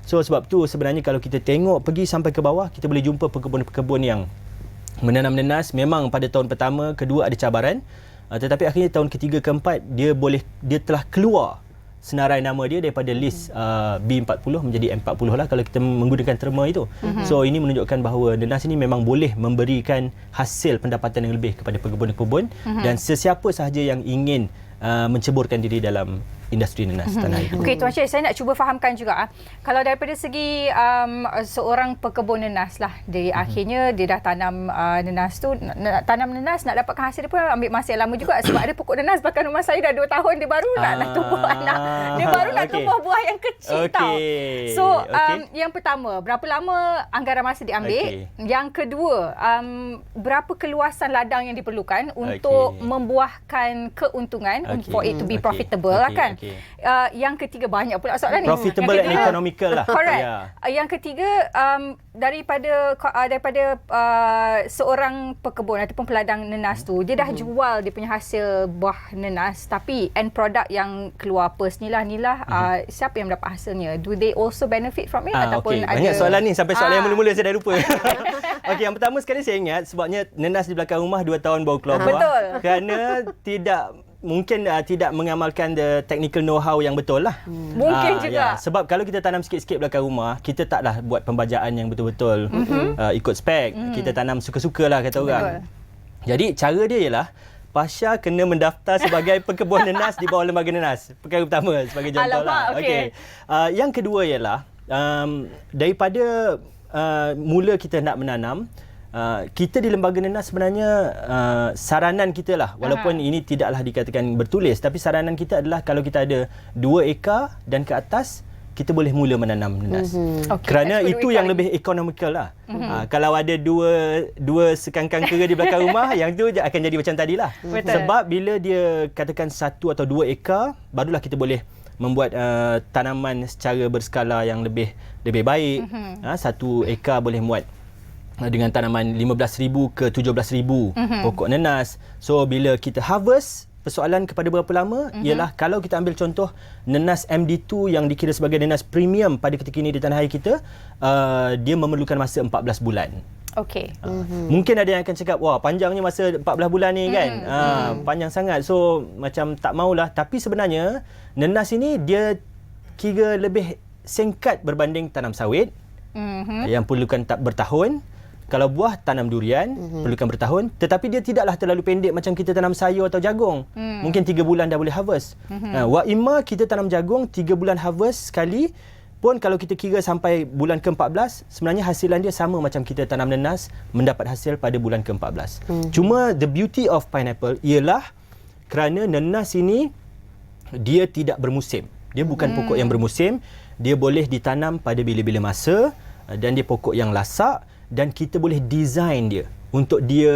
So sebab tu sebenarnya kalau kita tengok pergi sampai ke bawah, kita boleh jumpa pekebun-pekebun yang menanam nenas. Memang pada tahun pertama, kedua ada cabaran, tetapi akhirnya tahun ketiga, keempat dia telah keluar senarai nama dia daripada list B40 menjadi M40 lah kalau kita menggunakan terma itu. So ini menunjukkan bahawa nenas ini memang boleh memberikan hasil pendapatan yang lebih kepada pekebun-pekebun dan sesiapa sahaja yang ingin menceburkan diri dalam industri nenas tanah air. Okey, Tuan Syed, saya nak cuba fahamkan juga. Kalau daripada segi seorang pekebun nenas lah, dia akhirnya dia dah tanam nenas tu, tanam nenas nak dapatkan hasil dia pun ambil masa yang lama juga sebab ada pokok nenas belakang rumah saya dah 2 tahun, dia baru nak tumbuh anak. Dia baru nak tumbuh buah yang kecil tau. So, yang pertama, berapa lama anggaran masa diambil? Yang kedua, berapa keluasan ladang yang diperlukan untuk membuahkan keuntungan for it to be profitable lah kan? Yang ketiga, banyak pula soalan ni. Profitable and economical lah. Correct. Yang ketiga, daripada seorang pekebun ataupun peladang nenas tu, dia dah jual dia punya hasil buah nenas, tapi end product yang keluar pers ni lah, siapa yang mendapat hasilnya? Do they also benefit from it? Ataupun ada banyak soalan ni, sampai soalan yang mula-mula saya dah lupa. Okey, yang pertama sekali saya ingat sebabnya nenas di belakang rumah 2 tahun baru keluar buah. Betul. Kerana mungkin tidak mengamalkan the technical know-how yang betul lah. Mungkin juga. Sebab kalau kita tanam sikit-sikit belakang rumah, kita taklah buat pembajaan yang betul-betul ikut spek. Kita tanam suka-suka lah kata orang. Jadi cara dia ialah Pasha kena mendaftar sebagai pekebun nenas di bawah Lembaga Nenas. Perkara pertama sebagai contoh lah. Okay. Yang kedua ialah daripada mula kita nak menanam, kita di Lembaga Nenas sebenarnya saranan kita lah, walaupun ini tidaklah dikatakan bertulis, tapi saranan kita adalah kalau kita ada 2 ekar dan ke atas, kita boleh mula menanam nenas. Kerana itu yang lebih ekonomikal lah. Kalau ada dua sekangkang kera di belakang rumah, yang tu akan jadi macam tadilah. Sebab bila dia katakan 1 atau 2 ekar, barulah kita boleh membuat tanaman secara berskala yang lebih baik. 1 ekar boleh muat dengan tanaman 15,000 ke 17,000 pokok nenas. So bila kita harvest, persoalan kepada berapa lama ialah kalau kita ambil contoh nenas MD2 yang dikira sebagai nenas premium pada ketika ini di tanah air kita, dia memerlukan masa 14 bulan. Okey. Mungkin ada yang akan cakap, wah panjangnya masa 14 bulan ni kan. Panjang sangat. So macam tak maulah, tapi sebenarnya nenas ini dia kira lebih singkat berbanding tanam sawit yang perlukan bertahun. Kalau buah, tanam durian, perlukan bertahun. Tetapi dia tidaklah terlalu pendek macam kita tanam sayur atau jagung. Mungkin 3 bulan dah boleh harvest. Wa imma kita tanam jagung 3 bulan harvest sekali, pun kalau kita kira sampai bulan ke-14, sebenarnya hasilan dia sama macam kita tanam nenas, mendapat hasil pada bulan ke-14. Cuma the beauty of pineapple ialah kerana nenas ini, dia tidak bermusim. Dia bukan pokok yang bermusim. Dia boleh ditanam pada bila-bila masa dan dia pokok yang lasak. Dan kita boleh design dia untuk dia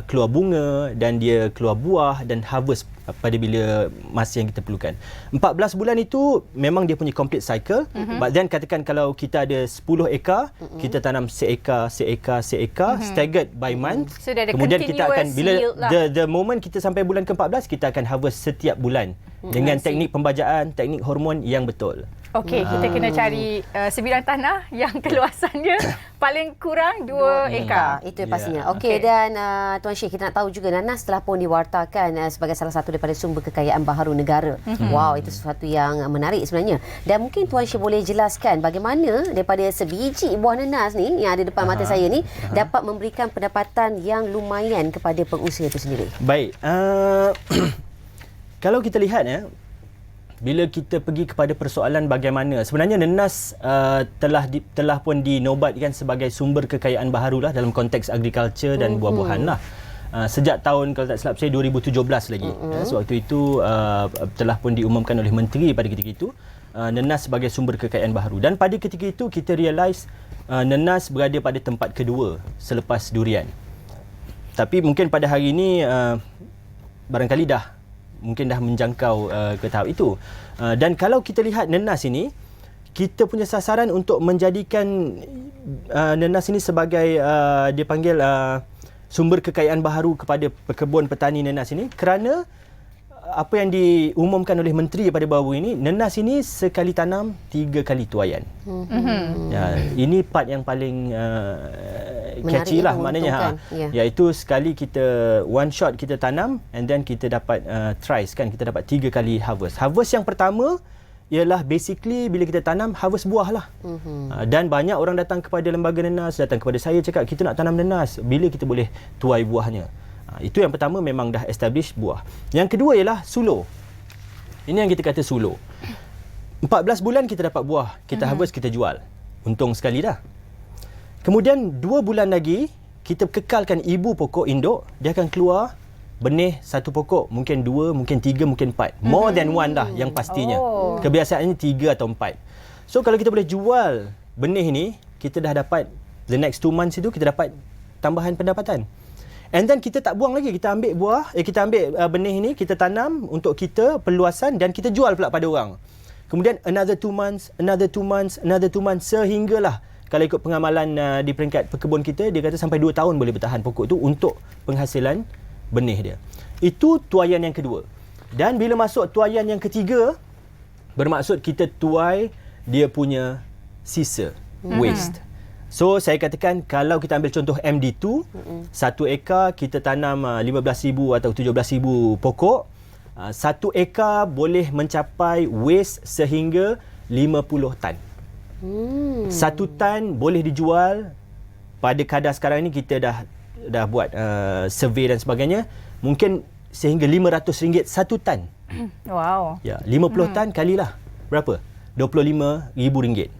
keluar bunga dan dia keluar buah dan harvest pada bila masa yang kita perlukan. 14 bulan itu memang dia punya complete cycle. But then katakan kalau kita ada 10 ekar, kita tanam seekar, staggered by month. So, kemudian kita akan bila the moment kita sampai bulan ke-14, kita akan harvest setiap bulan dengan teknik pembajaan, teknik hormon yang betul. Okey, kita kena cari sebidang tanah yang keluasannya paling kurang 2 ekar. Itu pastinya. Okey, dan Tuan Syekh, kita nak tahu juga nanas telah pun diwartakan sebagai salah satu daripada sumber kekayaan baharu negara. Wow, itu sesuatu yang menarik sebenarnya. Dan mungkin Tuan Syekh boleh jelaskan bagaimana daripada sebiji buah nanas ni yang ada depan mata saya ni dapat memberikan pendapatan yang lumayan kepada pengusaha itu sendiri. Baik. Kalau kita lihat bila kita pergi kepada persoalan bagaimana sebenarnya nanas telah pun dinobatkan sebagai sumber kekayaan baharu lah dalam konteks agriculture dan buah-buahan lah. Sejak tahun, kalau tak silap saya, 2017 lagi. Sewaktu itu telah pun diumumkan oleh menteri pada ketika itu nanas sebagai sumber kekayaan baharu. Dan pada ketika itu kita realise nanas berada pada tempat kedua selepas durian. Tapi mungkin pada hari ini barangkali dah menjangkau ke tahap itu. Dan kalau kita lihat nanas ini, kita punya sasaran untuk menjadikan nanas ini sebagai dia panggil sumber kekayaan baharu kepada pekebun petani nanas ini, kerana apa yang diumumkan oleh menteri pada baru ini, nanas ini sekali tanam 3 kali tuaian. Ya, ini part yang paling catchy lah maknanya. Iaitu sekali kita one shot kita tanam and then kita dapat thrice kan, kita dapat 3 kali harvest. Harvest yang pertama ialah basically bila kita tanam harvest buah lah. Dan banyak orang datang kepada lembaga nanas, datang kepada saya cakap kita nak tanam nanas, bila kita boleh tuai buahnya. Itu yang pertama, memang dah establish buah. Yang kedua ialah sulo. Ini yang kita kata sulo. 14 bulan kita dapat buah, kita harvest, kita jual. Untung sekali dah. Kemudian 2 bulan lagi kita kekalkan ibu pokok induk, dia akan keluar benih satu pokok, mungkin 2, mungkin 3, mungkin 4. More than one dah yang pastinya. Kebiasaannya 3 atau 4. So kalau kita boleh jual benih ni, kita dah dapat the next 2 months itu kita dapat tambahan pendapatan. And then kita tak buang lagi, kita ambil buah, kita ambil benih ini, kita tanam untuk kita perluasan dan kita jual pula pada orang. Kemudian another 2 months, another 2 months, another 2 months, sehinggalah kalau ikut pengamalan di peringkat pekebun kita, dia kata sampai 2 tahun boleh bertahan pokok tu untuk penghasilan benih dia. Itu tuaian yang kedua. Dan bila masuk tuaian yang ketiga, bermaksud kita tuai dia punya sisa, waste. So saya katakan kalau kita ambil contoh MD2, 1 ekar kita tanam 15,000 atau 17,000 pokok, 1 ekar boleh mencapai waste sehingga 50 tan. 1 tan boleh dijual, pada kadar sekarang ni kita dah buat survey dan sebagainya, mungkin sehingga RM500 1 tan. Wow. Ya, 50 tan kalilah berapa? RM25,000.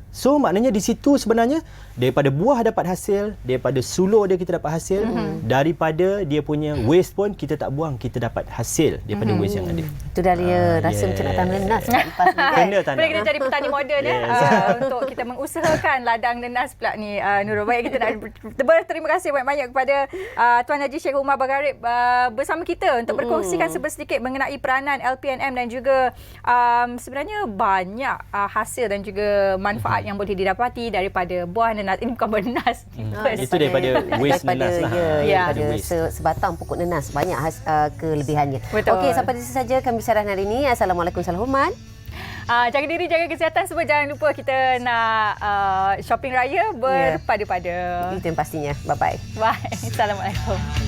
So maknanya di situ sebenarnya daripada buah dapat hasil, daripada sulo dia kita dapat hasil, daripada dia punya waste pun kita tak buang, kita dapat hasil daripada waste yang ada. Itu dah dia rasa macam nak tanam nanas lepas ni kan. Kena tanam. Boleh kita jadi petani moden untuk kita mengusahakan ladang nanas pula ni, Nurul. Baik, kita nak berterima kasih banyak-banyak kepada Tuan Haji Sheikh Umar Bagharib bersama kita untuk berkongsikan sedikit mengenai peranan LPNM dan juga sebenarnya banyak hasil dan juga manfaat yang boleh didapati daripada buah nanas. Ini bukan buah nanas. Itu daripada waste nanas lah. Daripada sebatang pokok nanas, banyak kelebihannya. Okey, sampai di sini saja kami bincang hari ini. Assalamualaikum, salam hormat. Jaga diri, jaga kesihatan semua. Jangan lupa kita nak shopping raya berpada-pada. Itu yang pastinya. Bye-bye. Bye. Assalamualaikum.